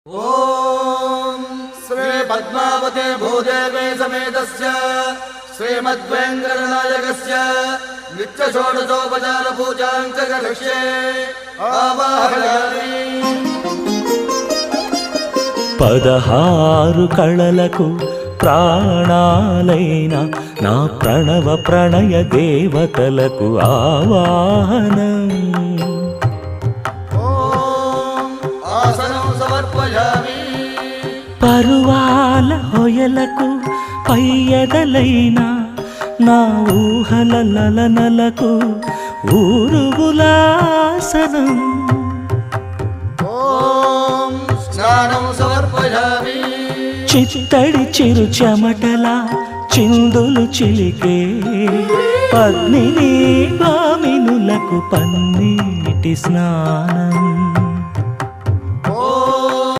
ओम श्री पद्मावते भूदेवे समेतस्य श्रीमद्वेंकटनायकस्य नित्य षोडशोपचार पूजां च करिष्ये आवाहयामि। 16 కళలకు ప్రాణాలైన నా ప్రణవ ప్రణయ దేవతలకు ఆవాహనం। పరువాల హొయలకు పయ్యదలైన నా ఊహల లలనలకు ఊరువులాసనం। చిత్తడి చిరు చెమటల చిందులు చిలికే పద్మిని భామినులకు పన్నీటి స్నానం।